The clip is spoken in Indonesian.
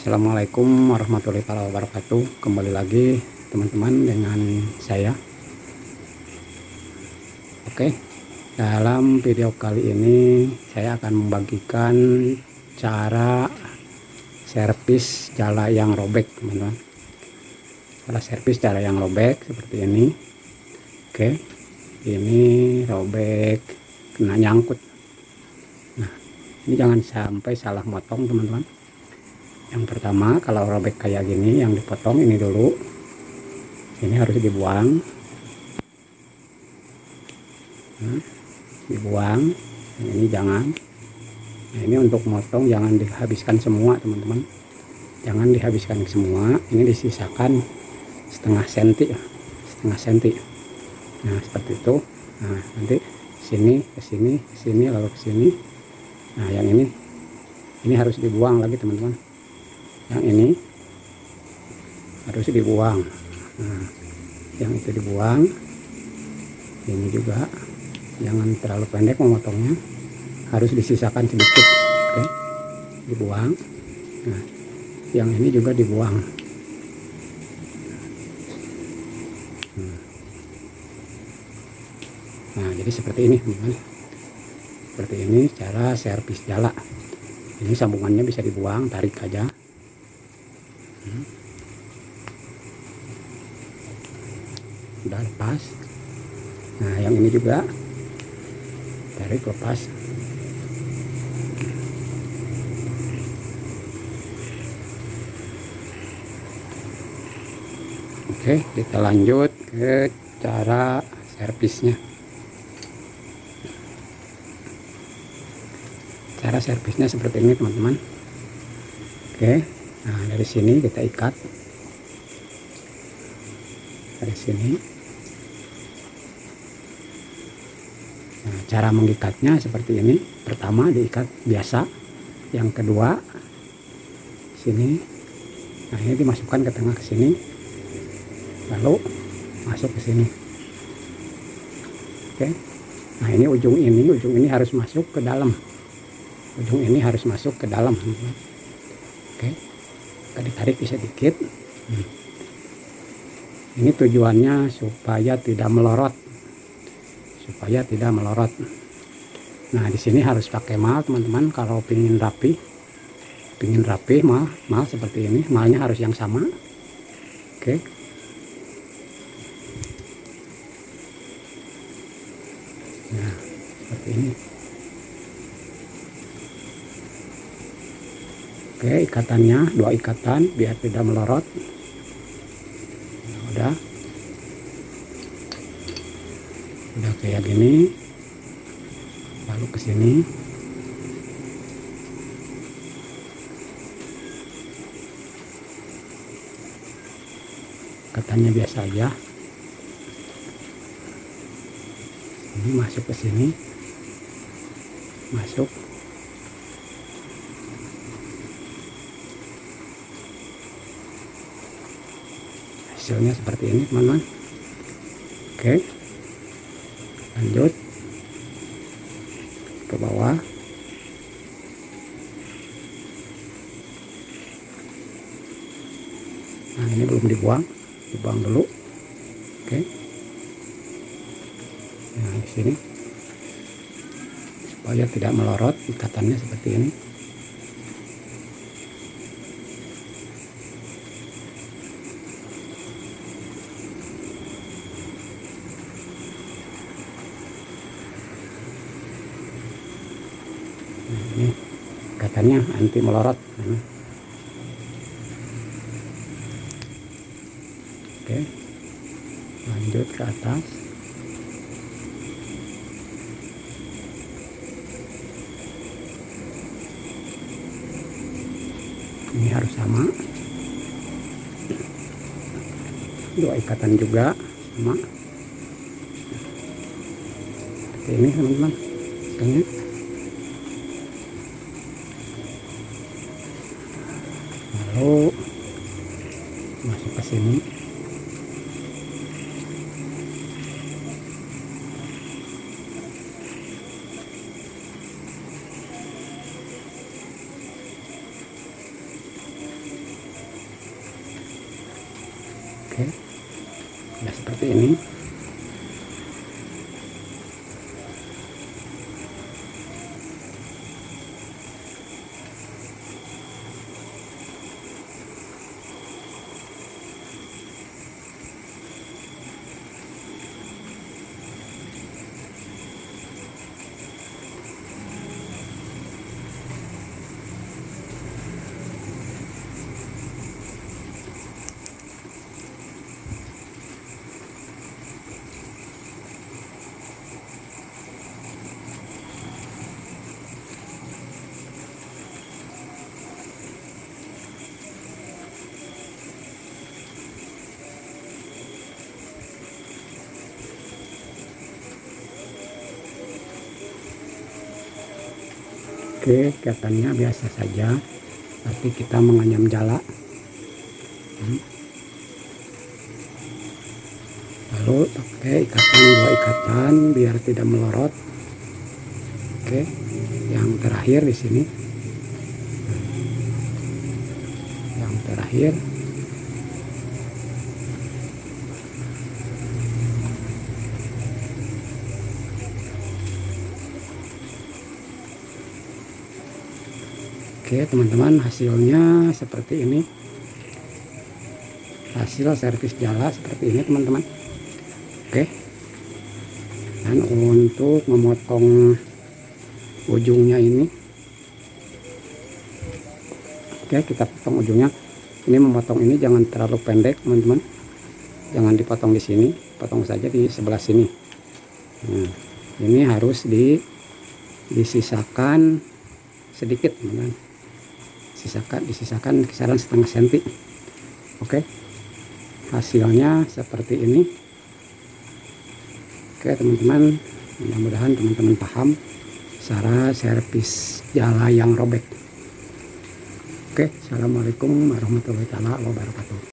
Assalamualaikum warahmatullahi wabarakatuh. Kembali lagi teman-teman dengan saya. Oke, dalam video kali ini saya akan membagikan cara servis jala yang robek, teman-teman. Cara servis jala yang robek seperti ini. Oke, ini robek kena nyangkut. Nah, ini jangan sampai salah motong, teman-teman. Yang pertama, kalau robek kayak gini, yang dipotong ini dulu, ini harus dibuang. Nah, dibuang, yang ini jangan. Nah, ini untuk motong jangan dihabiskan semua, teman-teman. Jangan dihabiskan semua, ini disisakan setengah senti. Nah, seperti itu. Nah, nanti sini ke sini, ke sini, lalu ke sini. Nah, yang ini harus dibuang lagi, teman-teman. Yang ini harus dibuang. Nah, yang itu dibuang. Ini juga jangan terlalu pendek memotongnya, harus disisakan sedikit. Oke, dibuang. Nah, yang ini juga dibuang. Nah, jadi seperti ini, teman-teman. Seperti ini cara servis jala. Ini sambungannya bisa dibuang, tarik aja. Udah lepas. Nah, yang ini juga tarik, lepas. Oke, kita lanjut ke cara servisnya. Cara servisnya seperti ini, teman-teman. Oke, nah dari sini kita ikat. Dari sini. Nah, cara mengikatnya seperti ini. Pertama diikat biasa, yang kedua sini. Nah, ini dimasukkan ke tengah ke sini, lalu masuk ke sini. Oke, nah ini ujung ini harus masuk ke dalam. Ujung ini harus masuk ke dalam. Oke, kita ditarik sedikit. Ini tujuannya supaya tidak melorot. Nah, di sini harus pakai mal, teman-teman. Kalau pingin rapi, mal seperti ini, malnya harus yang sama. Oke. Nah, seperti ini. Oke, ikatannya 2 ikatan biar tidak melorot. Nah, udah kayak gini, lalu ke sini. Katanya biasa aja. Ini masuk ke sini, masuk. Hasilnya seperti ini, teman-teman. Oke, lanjut ke bawah. Nah, ini belum dibuang dulu. Oke, nah di sini supaya tidak melorot, ikatannya seperti ini. Nah, ini katanya anti melorot. Oke, lanjut ke atas. Ini harus sama, 2 ikatan juga sama seperti ini, teman-teman. Lalu masuk ke sini. Oke, ya seperti ini. Oke, kelihatannya biasa saja, tapi kita menganyam jala. Lalu pakai ikatan, 2 ikatan biar tidak melorot. Oke, yang terakhir di sini, yang terakhir. Oke teman-teman, hasilnya seperti ini. Hasil servis jala seperti ini teman-teman. Oke, dan untuk memotong ujungnya ini, oke kita potong ujungnya. Ini memotong ini jangan terlalu pendek teman-teman, jangan dipotong di sini, potong saja di sebelah sini. Nah, ini harus disisakan sedikit teman-teman, disisakan kisaran setengah senti. Oke, hasilnya seperti ini. Oke teman-teman, mudah-mudahan teman-teman paham cara servis jala yang robek. Oke, assalamualaikum warahmatullahi wabarakatuh.